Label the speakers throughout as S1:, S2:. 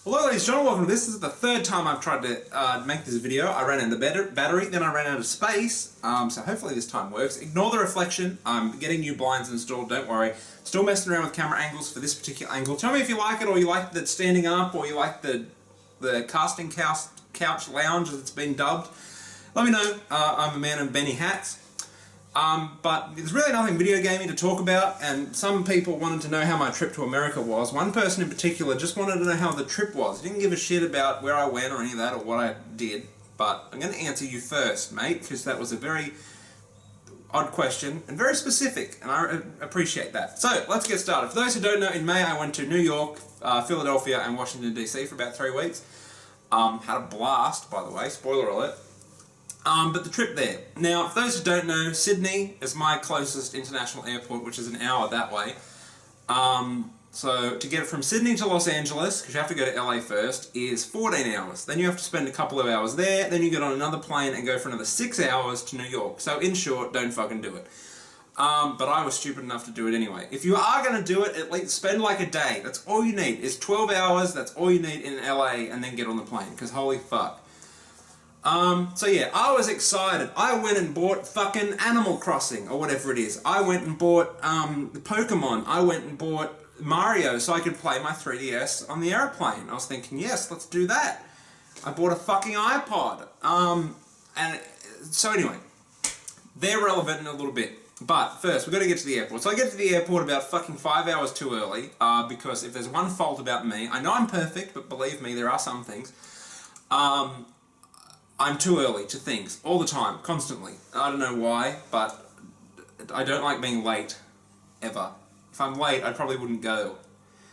S1: Hello ladies and gentlemen, welcome to this. This is the third time I've tried to make this video. I ran out of battery, then I ran out of space, so hopefully this time works. Ignore the reflection, I'm getting new blinds installed, don't worry. Still messing around with camera angles for this particular angle. Tell me if you like it, or you like the standing up, or you like the casting couch lounge as it's been dubbed. Let me know. I'm a man of many hats. But there's really nothing video gaming to talk about, and some people wanted to know how my trip to America was. One person in particular just wanted to know how the trip was. He didn't give a shit about where I went or any of that or what I did, but I'm going to answer you first, mate, because that was a very odd question and very specific, and I appreciate that. So, let's get started. For those who don't know, in May I went to New York, Philadelphia and Washington DC for about 3 weeks. Had a blast, by the way, spoiler alert. But the trip there. Now, for those who don't know, Sydney is my closest international airport, which is an hour that way. So to get it from Sydney to Los Angeles, because you have to go to LA first, is 14 hours. Then you have to spend a couple of hours there, then you get on another plane and go for another 6 hours to New York. So in short, don't fucking do it. But I was stupid enough to do it anyway. If you are going to do it, at least spend like a day. That's all you need. It's 12 hours, that's all you need in LA, and then get on the plane, because holy fuck. So yeah, I was excited. I went and bought fucking Animal Crossing, or whatever it is. I went and bought, Pokemon. I went and bought Mario so I could play my 3DS on the airplane. I was thinking, yes, let's do that. I bought a fucking iPod. So anyway, they're relevant in a little bit. But first, we've got to get to the airport. So I get to the airport about fucking 5 hours too early, because if there's one fault about me, I know I'm perfect, but believe me, there are some things. I'm too early to things, all the time, constantly. I don't know why, but I don't like being late, ever. If I'm late, I probably wouldn't go.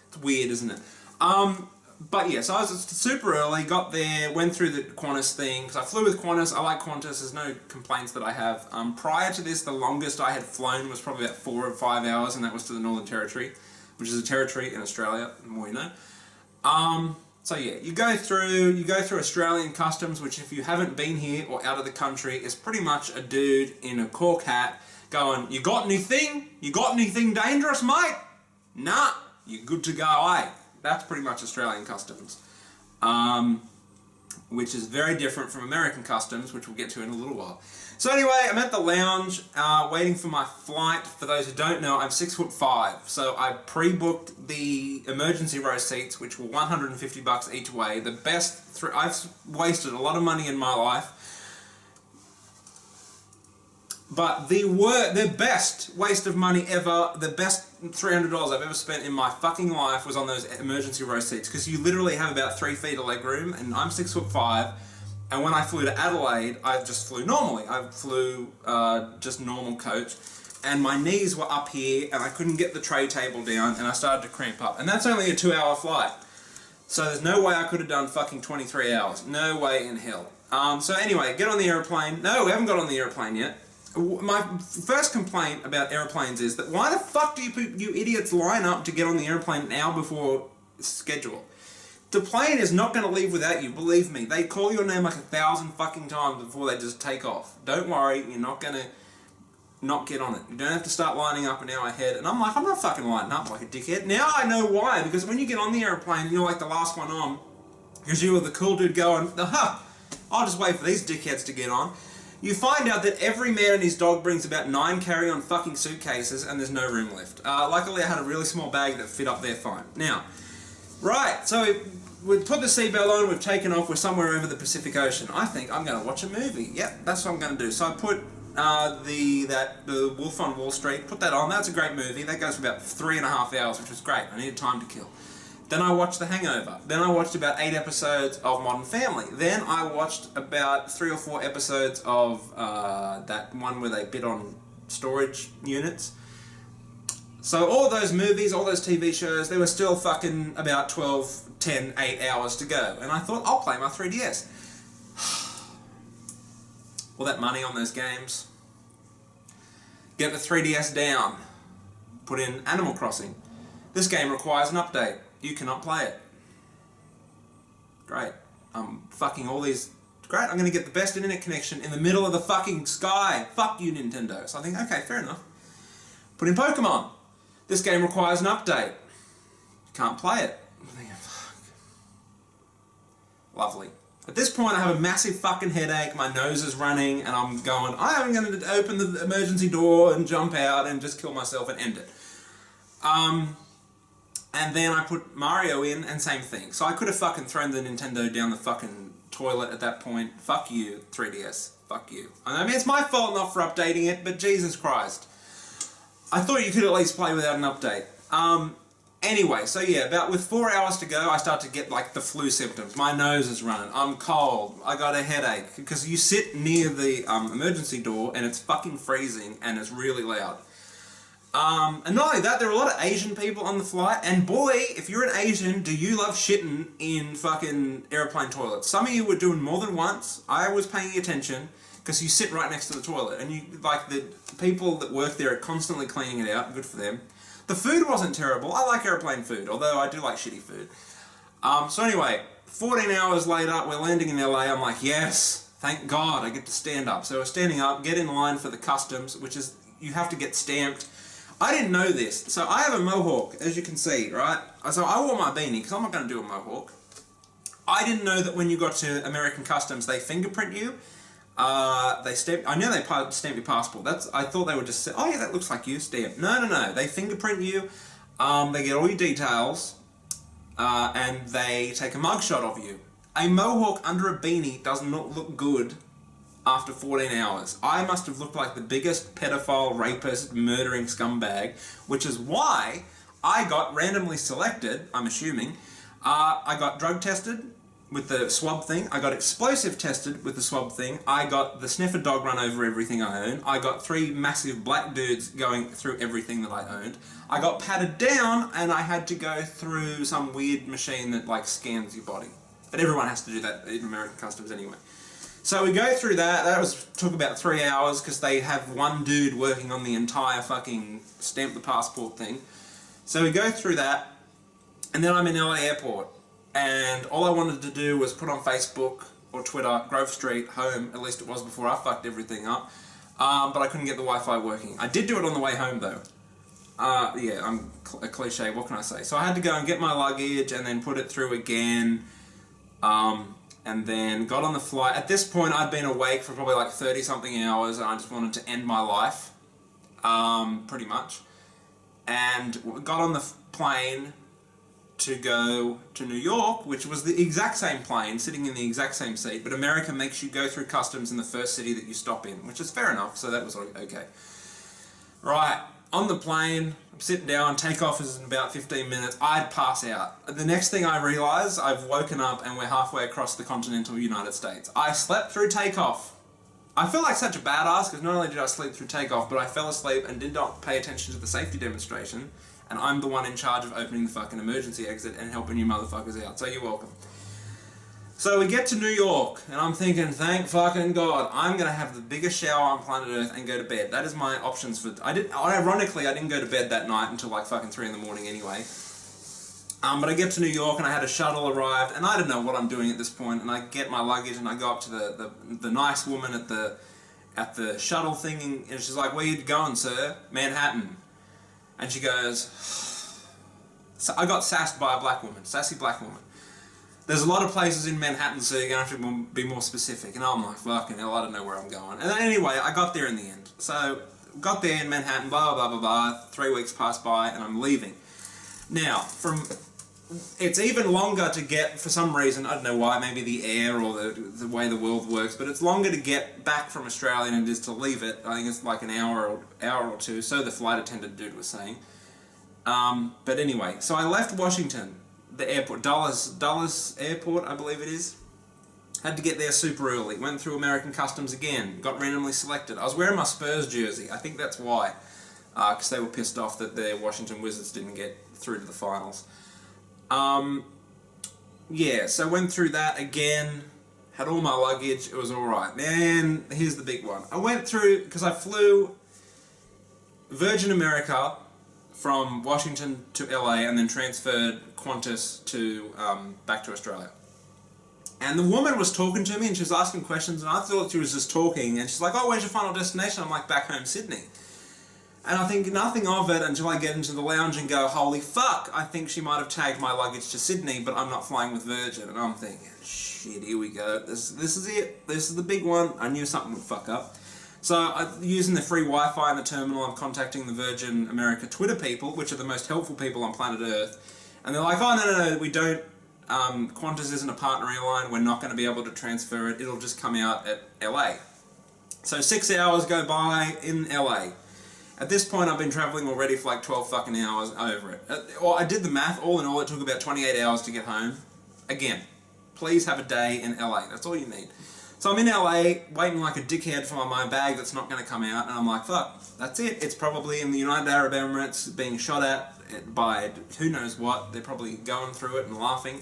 S1: It's weird, isn't it? But yeah, so I was super early, got there, went through the Qantas thing, because I flew with Qantas, I like Qantas, there's no complaints that I have. Prior to this, the longest I had flown was probably about 4 or 5 hours, and that was to the Northern Territory, which is a territory in Australia, the more you know. So yeah, you go through Australian customs, which if you haven't been here or out of the country, is pretty much a dude in a cork hat going, "You got anything? You got anything dangerous, mate? Nah, you're good to go, eh?" That's pretty much Australian customs. Which is very different from American customs, which we'll get to in a little while. So anyway, I'm at the lounge, waiting for my flight. For those who don't know, I'm 6'5", so I pre-booked the emergency row seats, which were $150 each way. The best, I've wasted a lot of money in my life, but the best waste of money ever, the best $300 I've ever spent in my fucking life was on those emergency row seats, because you literally have about 3 feet of leg room, and I'm 6'5", and when I flew to Adelaide, I just flew normally. I flew just normal coach, and my knees were up here, and I couldn't get the tray table down, and I started to cramp up, and that's only a 2-hour flight. So there's no way I could have done fucking 23 hours. No way in hell. So anyway, get on the airplane. No, we haven't got on the airplane yet. My first complaint about airplanes is that why the fuck do you idiots line up to get on the airplane an hour before schedule? The plane is not going to leave without you, believe me. They call your name like 1,000 fucking times before they just take off. Don't worry, you're not going to not get on it. You don't have to start lining up an hour ahead. And I'm like, I'm not fucking lining up like a dickhead. Now I know why, because when you get on the airplane, you're like the last one on, because you were the cool dude going, I'll just wait for these dickheads to get on. You find out that every man and his dog brings about 9 carry-on fucking suitcases, and there's no room left. Luckily I had a really small bag that fit up there fine. Now, right, so we've put the seatbelt on, we've taken off, we're somewhere over the Pacific Ocean. I think I'm going to watch a movie. Yep, that's what I'm going to do. So I put the Wolf on Wall Street, put that on. That's a great movie. That goes for about 3.5 hours, which was great. I needed time to kill. Then I watched The Hangover. Then I watched about 8 episodes of Modern Family. Then I watched about 3 or 4 episodes of that one where they bid on storage units. So all those movies, all those TV shows, they were still fucking about 12, 10, 8 hours to go. And I thought, I'll play my 3DS. All that money on those games. Get the 3DS down. Put in Animal Crossing. This game requires an update. You cannot play it. Great. Fucking all these... Great, I'm going to get the best internet connection in the middle of the fucking sky. Fuck you, Nintendo. So I think, okay, fair enough. Put in Pokemon. This game requires an update. Can't play it. I'm thinking, fuck. Lovely. At this point, I have a massive fucking headache, my nose is running, and I'm going, I'm going to open the emergency door and jump out and just kill myself and end it. And then I put Mario in, and same thing. So I could have fucking thrown the Nintendo down the fucking toilet at that point. Fuck you, 3DS. Fuck you. I mean, it's my fault not for updating it, but Jesus Christ. I thought you could at least play without an update. Anyway, so yeah, with 4 hours to go, I start to get like the flu symptoms. My nose is running. I'm cold. I got a headache. Because you sit near the emergency door and it's fucking freezing and it's really loud. And not only that, there were a lot of Asian people on the flight. And boy, if you're an Asian, do you love shitting in fucking airplane toilets. Some of you were doing more than once. I was paying attention because you sit right next to the toilet. And you like the people that work there are constantly cleaning it out. Good for them. The food wasn't terrible. I like airplane food, although I do like shitty food. So anyway, 14 hours later, we're landing in LA. I'm like, yes, thank God I get to stand up. So we're standing up, get in line for the customs, which is, you have to get stamped. I didn't know this. So I have a mohawk, as you can see, right? So I wore my beanie, because I'm not going to do a mohawk. I didn't know that when you got to American Customs, they fingerprint you. They stamp. I know they stamp your passport. I thought they would just say, "Oh yeah, that looks like you." Stamp. No. They fingerprint you. They get all your details, and they take a mugshot of you. A mohawk under a beanie does not look good after 14 hours. I must have looked like the biggest pedophile, rapist, murdering scumbag, which is why I got randomly selected. I'm assuming I got drug tested with the swab thing. I got explosive tested with the swab thing. I got the sniffer dog run over everything I own. I got 3 massive black dudes going through everything that I owned. I got patted down and I had to go through some weird machine that like scans your body. But everyone has to do that in American Customs anyway. So we go through that. Took about 3 hours because they have one dude working on the entire fucking stamp the passport thing. So we go through that, and then I'm in LA airport. And all I wanted to do was put on Facebook or Twitter, Grove Street, home, at least it was before I fucked everything up. But I couldn't get the Wi-Fi working. I did do it on the way home though. Yeah, I'm a cliche, what can I say? So I had to go and get my luggage and then put it through again. And then got on the flight. At this point I'd been awake for probably like 30 something hours and I just wanted to end my life. Pretty much. And got on the plane to go to New York, which was the exact same plane, sitting in the exact same seat, but America makes you go through customs in the first city that you stop in, which is fair enough, so that was okay. Right, on the plane, I'm sitting down, takeoff is in about 15 minutes, I'd pass out. The next thing I realise, I've woken up and we're halfway across the continental United States. I slept through takeoff. I feel like such a badass, because not only did I sleep through takeoff, but I fell asleep and did not pay attention to the safety demonstration, and I'm the one in charge of opening the fucking emergency exit and helping you motherfuckers out, so you're welcome. So we get to New York, and I'm thinking, thank fucking God, I'm going to have the biggest shower on planet Earth and go to bed. That is my options for... Ironically, I didn't go to bed that night until like fucking 3 in the morning anyway. But I get to New York, and I had a shuttle arrived, and I don't know what I'm doing at this point, and I get my luggage, and I go up to the nice woman at the shuttle thing, and she's like, where you going, sir? Manhattan. And she goes, so I got sassed by a black woman, sassy black woman. There's a lot of places in Manhattan, so you're going to have to be more specific. And I'm like, fucking hell, I don't know where I'm going. And then anyway, I got there in the end. So, got there in Manhattan, blah, blah, blah, blah, blah. 3 weeks passed by, and I'm leaving. Now, it's even longer to get, for some reason, I don't know why, maybe the air or the way the world works, but it's longer to get back from Australia than it is to leave it. I think it's like an hour or two, so the flight attendant dude was saying. But anyway, so I left Washington, the airport, Dulles Airport, I believe it is. Had to get there super early, went through American Customs again, got randomly selected. I was wearing my Spurs jersey, I think that's why, because they were pissed off that their Washington Wizards didn't get through to the finals. Yeah, so went through that again, had all my luggage, it was alright. Man, here's the big one. I went through, because I flew Virgin America from Washington to LA and then transferred Qantas to, back to Australia. And the woman was talking to me and she was asking questions and I thought she was just talking and she's like, oh, where's your final destination? I'm like, back home, Sydney. And I think nothing of it until I get into the lounge and go, holy fuck, I think she might have tagged my luggage to Sydney, but I'm not flying with Virgin. And I'm thinking, shit, here we go. This is it. This is the big one. I knew something would fuck up. So using the free Wi-Fi in the terminal, I'm contacting the Virgin America Twitter people, which are the most helpful people on planet Earth. And they're like, oh, no, we don't. Qantas isn't a partner airline. We're not going to be able to transfer it. It'll just come out at LA. So 6 hours go by in LA. At this point, I've been travelling already for like 12 fucking hours over it. I did the math. All in all, it took about 28 hours to get home. Again, please have a day in LA. That's all you need. So I'm in LA, waiting like a dickhead for my bag that's not going to come out, and I'm like, fuck, that's it. It's probably in the United Arab Emirates being shot at by who knows what. They're probably going through it and laughing.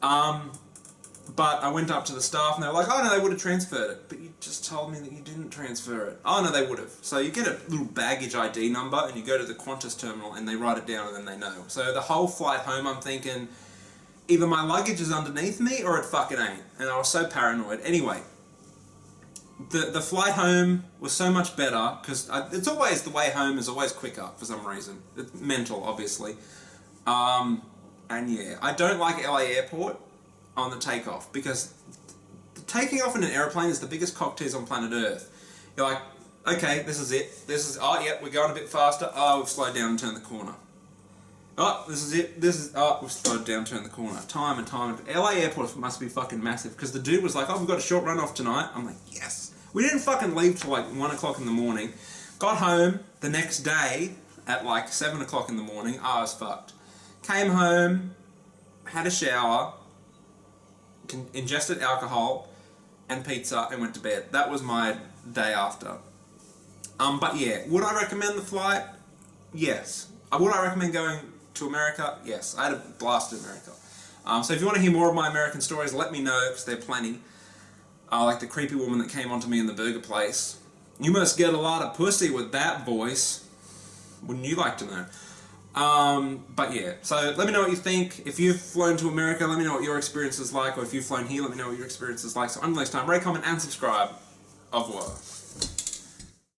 S1: But I went up to the staff and they were like, oh no, they would have transferred it. But you just told me that you didn't transfer it. Oh no, they would have. So you get a little baggage ID number and you go to the Qantas terminal and they write it down and then they know. So the whole flight home I'm thinking, either my luggage is underneath me or it fucking ain't. And I was so paranoid. Anyway, the flight home was so much better because it's always, the way home is always quicker for some reason. It's mental, obviously. And yeah, I don't like LA Airport on the takeoff because taking off in an aeroplane is the biggest cock tease on planet Earth. You're like, okay, this is it. Oh, yeah, we're going a bit faster. Oh, we've slowed down and turned the corner. Oh, this is it. We've slowed down, turned the corner. Time and time. LA Airport must be fucking massive because the dude was like, oh, we've got a short run off tonight. I'm like, yes. We didn't fucking leave till like 1 o'clock in the morning. Got home the next day at like 7 o'clock in the morning. I was fucked. Came home, had a shower, ingested alcohol and pizza and went to bed. That was my day after. But yeah, would I recommend the flight? Yes. Would I recommend going to America? Yes. I had a blast in America. So if you want to hear more of my American stories, let me know because there are plenty. Like the creepy woman that came onto me in the burger place. You must get a lot of pussy with that voice. Wouldn't you like to know? But yeah, so let me know what you think. If you've flown to America, let me know what your experience is like, or if you've flown here, let me know what your experience is like. So until next time, rate, comment, and subscribe. Au revoir.